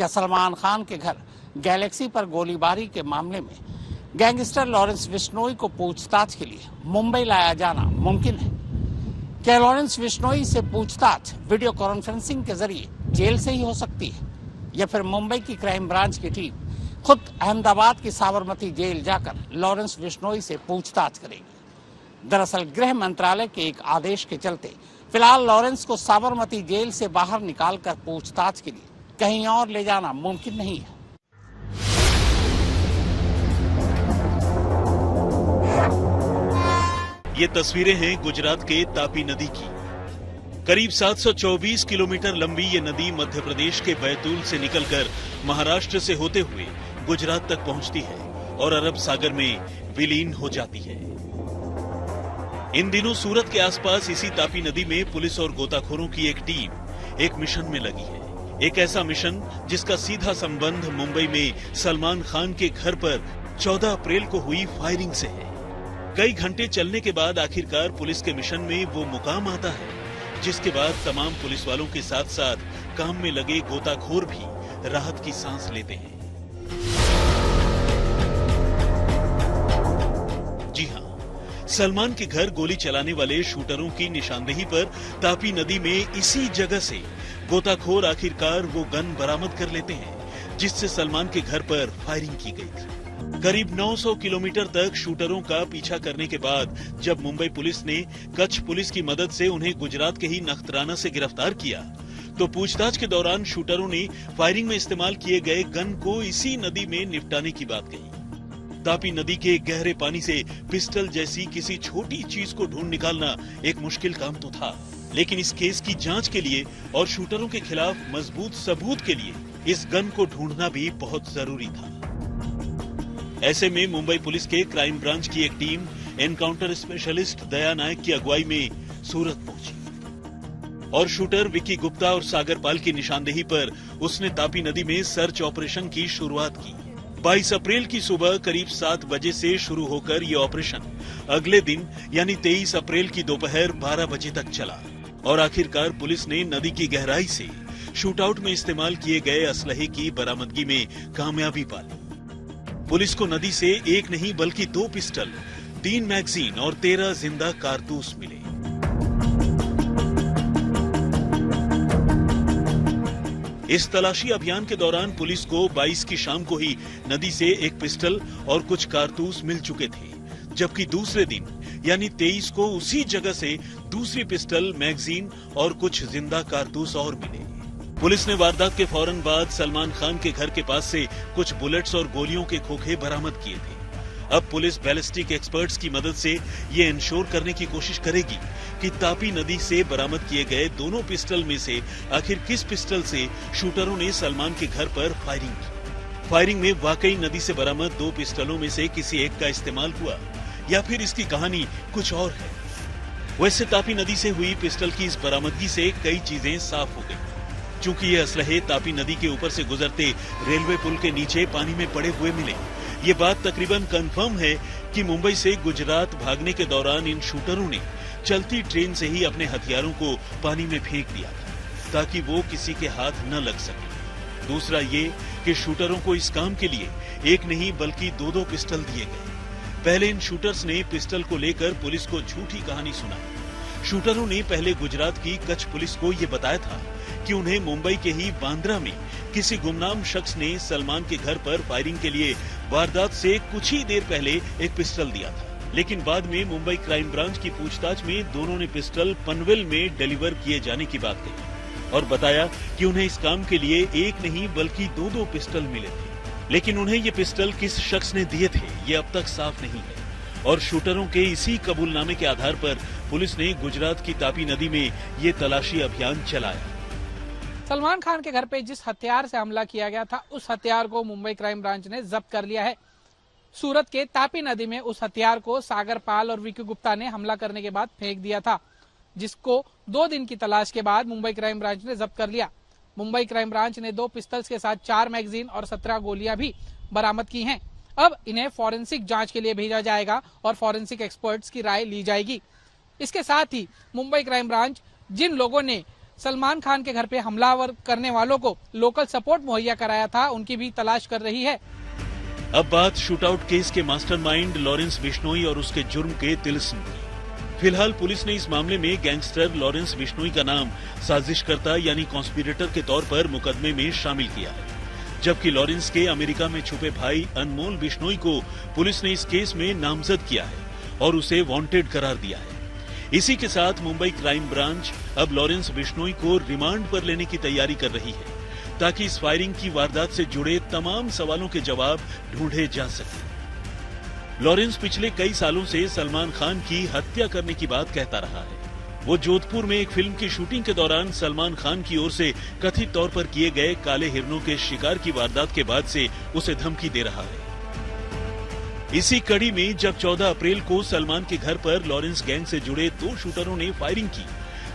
क्या सलमान खान के घर गैलेक्सी पर गोलीबारी के मामले में गैंगस्टर लॉरेंस बिश्नोई को पूछताछ के लिए मुंबई लाया जाना मुमकिन है? क्या लॉरेंस बिश्नोई से पूछताछ वीडियो कॉन्फ्रेंसिंग के जरिए जेल से ही हो सकती है, या फिर मुंबई की क्राइम ब्रांच की टीम खुद अहमदाबाद की साबरमती जेल जाकर लॉरेंस बिश्नोई से पूछताछ करेगी? दरअसल गृह मंत्रालय के एक आदेश के चलते फिलहाल लॉरेंस को साबरमती जेल से बाहर निकालकर पूछताछ के लिए कहीं और ले जाना मुमकिन नहीं है। ये तस्वीरें हैं गुजरात के तापी नदी की। करीब 724 किलोमीटर लंबी ये नदी मध्य प्रदेश के बैतूल से निकलकर महाराष्ट्र से होते हुए गुजरात तक पहुंचती है और अरब सागर में विलीन हो जाती है। इन दिनों सूरत के आसपास इसी तापी नदी में पुलिस और गोताखोरों की एक टीम एक मिशन में लगी है। एक ऐसा मिशन जिसका सीधा संबंध मुंबई में सलमान खान के घर पर 14 अप्रैल को हुई फायरिंग से है। कई घंटे चलने के बाद आखिरकार पुलिस के मिशन में वो मुकाम आता है, जिसके बाद तमाम पुलिस वालों के साथ साथ काम में लगे गोताखोर भी राहत की सांस लेते हैं। जी हां, सलमान के घर गोली चलाने वाले शूटरों की निशानदेही पर तापी नदी में इसी जगह से गोताखोर आखिरकार वो गन बरामद कर लेते हैं जिससे सलमान के घर पर फायरिंग की गई थी। करीब 900 किलोमीटर तक शूटरों का पीछा करने के बाद जब मुंबई पुलिस ने कच्छ पुलिस की मदद से उन्हें गुजरात के ही नखत्राना से गिरफ्तार किया, तो पूछताछ के दौरान शूटरों ने फायरिंग में इस्तेमाल किए गए गन को इसी नदी में निपटाने की बात कही। तापी नदी के गहरे पानी से पिस्टल जैसी किसी छोटी चीज को ढूंढ निकालना एक मुश्किल काम तो था, लेकिन इस केस की जांच के लिए और शूटरों के खिलाफ मजबूत सबूत के लिए इस गन को ढूंढना भी बहुत जरूरी था। ऐसे में मुंबई पुलिस के क्राइम ब्रांच की एक टीम एनकाउंटर स्पेशलिस्ट दया नायक की अगुवाई में सूरत पहुंची और शूटर विक्की गुप्ता और सागर पाल की निशानदेही पर उसने तापी नदी में सर्च ऑपरेशन की शुरुआत की। 22 अप्रैल की सुबह करीब 7 बजे से शुरू होकर ये ऑपरेशन अगले दिन यानी 23 अप्रैल की दोपहर 12 बजे तक चला और आखिरकार पुलिस ने नदी की गहराई से शूटआउट में इस्तेमाल किए गए असलहे की बरामदगी में कामयाबी पाली। पुलिस को नदी से एक नहीं बल्कि 2 पिस्टल, 3 मैगजीन और 13 जिंदा कारतूस मिले। इस तलाशी अभियान के दौरान पुलिस को 22 की शाम को ही नदी से एक पिस्टल और कुछ कारतूस मिल चुके थे, जबकि दूसरे दिन यानी 23 को उसी जगह से दूसरी पिस्टल, मैगजीन और कुछ जिंदा कारतूस और मिले। पुलिस ने वारदात के फौरन बाद सलमान खान के घर के पास से कुछ बुलेट्स और गोलियों के खोखे बरामद किए थे। अब पुलिस बैलिस्टिक एक्सपर्ट्स की मदद से ये इंश्योर करने की कोशिश करेगी कि तापी नदी से बरामद किए गए दोनों पिस्टल में से आखिर किस पिस्टल से शूटरों ने सलमान के घर पर फायरिंग की। फायरिंग में वाकई नदी से बरामद 2 पिस्टलों में से किसी एक का इस्तेमाल हुआ या फिर इसकी कहानी कुछ और है। वैसे तापी नदी से हुई पिस्टल की इस बरामदगी से कई चीजें साफ हो गई। चूंकि ये असलहे तापी नदी के ऊपर से गुजरते रेलवे पुल के नीचे पानी में पड़े हुए मिले, ये बात तकरीबन कंफर्म है कि मुंबई से गुजरात भागने के दौरान इन शूटरों ने चलती ट्रेन से ही अपने हथियारों को पानी में फेंक दिया था ताकि वो किसी के हाथ न लग सके। दूसरा ये कि शूटरों को इस काम के लिए एक नहीं बल्कि 2-2 पिस्टल दिए गए। पहले इन शूटर्स ने पिस्टल को लेकर पुलिस को झूठी कहानी सुनाई। शूटरों ने पहले गुजरात की कच्छ पुलिस को ये बताया था कि उन्हें मुंबई के ही बांद्रा में किसी गुमनाम शख्स ने सलमान के घर पर फायरिंग के लिए वारदात से कुछ ही देर पहले एक पिस्टल दिया था, लेकिन बाद में मुंबई क्राइम ब्रांच की पूछताछ में दोनों ने पिस्टल पनवेल में डिलीवर किए जाने की बात कही और बताया कि उन्हें इस काम के लिए एक नहीं बल्कि 2-2 पिस्टल मिले थे, लेकिन उन्हें ये पिस्टल किस शख्स ने दिए थे ये अब तक साफ नहीं है। और शूटरों के इसी कबूलनामे के आधार पर पुलिस ने गुजरात की तापी नदी में ये तलाशी अभियान चलाया। सलमान खान के घर पे जिस हथियार से हमला किया गया था उस हथियार को मुंबई क्राइम ब्रांच ने जब्त कर लिया है। सूरत के तापी नदी में उस हथियार को सागर पाल और विक्की गुप्ता ने हमला करने के बाद फेंक दिया था, जिसको 2 दिन की तलाश के बाद मुंबई क्राइम ब्रांच ने जब्त कर लिया। मुंबई क्राइम ब्रांच ने 2 पिस्टल्स के साथ 4 मैगजीन और 17 गोलियां भी बरामद की हैं। अब इन्हें फॉरेंसिक जांच के लिए भेजा जाएगा और फॉरेंसिक एक्सपर्ट्स की राय ली जाएगी। इसके साथ ही मुंबई क्राइम ब्रांच जिन लोगों ने सलमान खान के घर पे हमलावर करने वालों को लोकल सपोर्ट मुहैया कराया था, उनकी भी तलाश कर रही है। अब बात शूटआउट केस के मास्टरमाइंड लॉरेंस बिश्नोई और उसके जुर्म के तिलिस्म की। फिलहाल पुलिस ने इस मामले में गैंगस्टर लॉरेंस बिश्नोई का नाम साजिशकर्ता यानी कॉन्स्पिरेटर के तौर पर मुकदमे में शामिल किया है, जबकि लॉरेंस के अमेरिका में छुपे भाई अनमोल बिश्नोई को पुलिस ने इस केस में नामजद किया है और उसे वांटेड करार दिया है। इसी के साथ मुंबई क्राइम ब्रांच अब लॉरेंस बिश्नोई को रिमांड पर लेने की तैयारी कर रही है, ताकि इस फायरिंग की वारदात से जुड़े तमाम सवालों के जवाब ढूंढे जा सके। लॉरेंस पिछले कई सालों से सलमान खान की हत्या करने की बात कहता रहा है। वो जोधपुर में एक फिल्म की शूटिंग के दौरान सलमान खान की ओर से कथित तौर पर किए गए काले हिरणों के शिकार की वारदात के बाद से उसे धमकी दे रहा है। इसी कड़ी में जब 14 अप्रैल को सलमान के घर पर लॉरेंस गैंग से जुड़े 2 शूटरों ने फायरिंग की,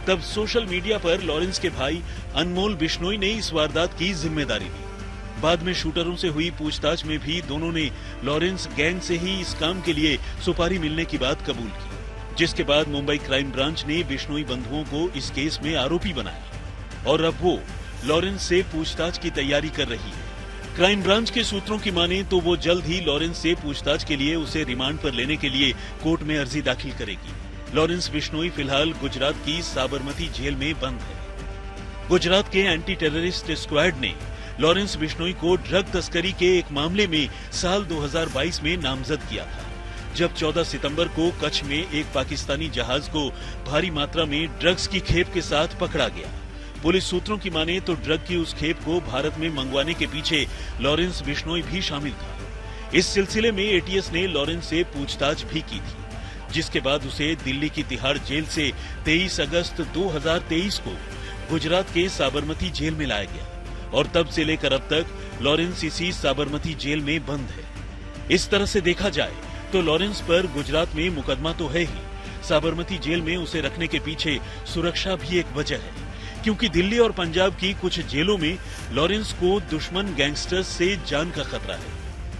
तब सोशल मीडिया पर लॉरेंस के भाई अनमोल बिश्नोई ने इस वारदात की जिम्मेदारी ली। बाद में शूटरों से हुई पूछताछ में भी दोनों ने लॉरेंस गैंग से ही इस काम के लिए सुपारी मिलने की बात कबूल की, जिसके बाद मुंबई क्राइम ब्रांच ने बिश्नोई बंधुओं को इस केस में आरोपी बनाया और अब वो लॉरेंस से पूछताछ की तैयारी कर रही है। क्राइम ब्रांच के सूत्रों की माने तो वो जल्द ही लॉरेंस से पूछताछ के लिए उसे रिमांड पर लेने के लिए कोर्ट में अर्जी दाखिल करेगी। लॉरेंस बिश्नोई फिलहाल गुजरात की साबरमती जेल में बंद है। गुजरात के एंटी टेररिस्ट स्क्वाड ने लॉरेंस बिश्नोई को ड्रग तस्करी के एक मामले में साल 2022 में नामजद किया था, जब 14 सितंबर को कच्छ में एक पाकिस्तानी जहाज को भारी मात्रा में ड्रग्स की खेप के साथ पकड़ा गया। पुलिस सूत्रों की माने तो ड्रग की उस खेप को भारत में मंगवाने के पीछे लॉरेंस बिश्नोई भी शामिल था। इस सिलसिले में एटीएस ने लॉरेंस से पूछताछ भी की थी, जिसके बाद उसे दिल्ली की तिहाड़ जेल से 23 अगस्त 2023 को गुजरात के साबरमती जेल में लाया गया और तब से लेकर अब तक लॉरेंस इसी साबरमती जेल में बंद है। इस तरह से देखा जाए तो लॉरेंस पर गुजरात में मुकदमा तो है ही, साबरमती जेल में उसे रखने के पीछे सुरक्षा भी एक वजह है, क्योंकि दिल्ली और पंजाब की कुछ जेलों में लॉरेंस को दुश्मन गैंगस्टर्स से जान का खतरा है,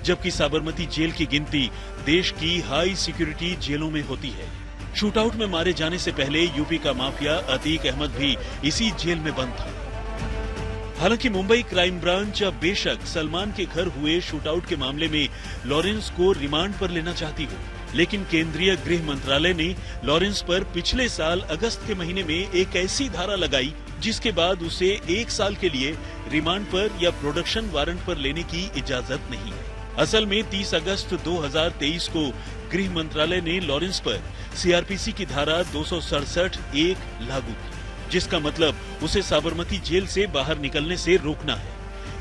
जबकि साबरमती जेल की गिनती देश की हाई सिक्योरिटी जेलों में होती है। शूटआउट में मारे जाने से पहले यूपी का माफिया अतीक अहमद भी इसी जेल में बंद था। हालांकि मुंबई क्राइम ब्रांच अब बेशक सलमान के घर हुए शूटआउट के मामले में लॉरेंस को रिमांड पर लेना चाहती हो, लेकिन केंद्रीय गृह मंत्रालय ने लॉरेंस पर पिछले साल अगस्त के महीने में एक ऐसी धारा लगाई जिसके बाद उसे 1 साल के लिए रिमांड पर या प्रोडक्शन वारंट पर लेने की इजाजत नहीं है। असल में 30 अगस्त 2023 को गृह मंत्रालय ने लॉरेंस पर सीआरपीसी की धारा 267(1) लागू की, जिसका मतलब उसे साबरमती जेल से बाहर निकलने से रोकना है।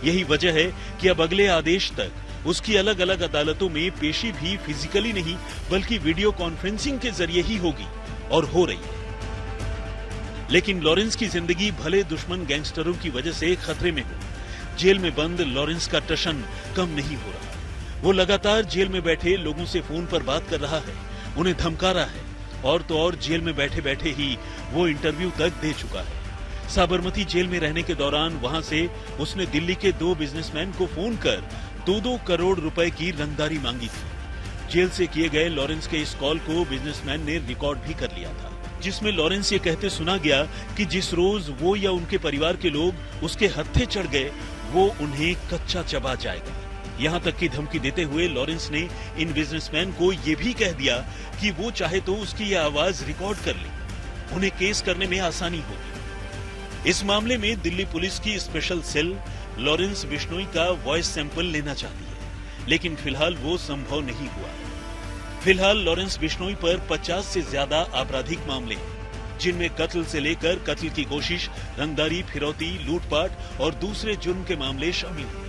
यही वजह है कि अब अगले आदेश तक उसकी अलग अलग अदालतों में पेशी भी फिजिकली नहीं बल्कि वीडियो कॉन्फ्रेंसिंग के जरिए ही होगी और हो रही है। लेकिन लॉरेंस की जिंदगी भले दुश्मन गैंगस्टरों की वजह से खतरे में हो, जेल में बंद लॉरेंस का टशन कम नहीं हो रहा। वो लगातार जेल में बैठे लोगों से फोन पर बात कर रहा है, उन्हें धमका रहा है और तो और जेल में बैठे बैठे ही वो इंटरव्यू तक दे चुका है। साबरमती जेल में रहने के दौरान वहां से उसने दिल्ली के 2 बिजनेसमैन को फोन कर 2-2 करोड़ रुपए की रंगदारी मांगी थी। जेल से किए गए लॉरेंस के इस कॉल को बिजनेसमैन ने रिकॉर्ड भी कर लिया था, जिसमें लॉरेंस ये कहते सुना गया कि जिस रोज वो या उनके परिवार के लोग उसके हत्थे चढ़ गए वो उन्हें कच्चा चबा जाएगा। यहाँ तक की धमकी देते हुए लॉरेंस ने इन बिजनेसमैन को ये भी कह दिया कि वो चाहे तो उसकी ये आवाज रिकॉर्ड कर ले, उन्हें केस करने में आसानी होगी। इस मामले में दिल्ली पुलिस की स्पेशल सेल लॉरेंस बिश्नोई का वॉइस सैंपल लेना चाहती है, लेकिन फिलहाल वो संभव नहीं हुआ। फिलहाल लॉरेंस बिश्नोई पर 50 से ज्यादा आपराधिक मामले हैं, जिनमें कत्ल से लेकर कत्ल की कोशिश, रंगदारी, फिरौती, लूटपाट और दूसरे जुर्म के मामले शामिल हैं।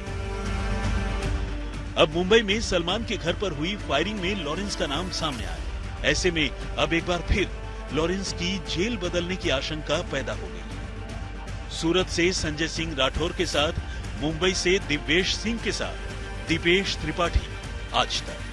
अब मुंबई में सलमान के घर पर हुई फायरिंग में लॉरेंस का नाम सामने आया। ऐसे में अब एक बार फिर लॉरेंस की जेल बदलने की आशंका पैदा हो गई। सूरत से संजय सिंह राठौर के साथ, मुंबई से दिव्येश सिंह के साथ दीपेश त्रिपाठी, आज तक।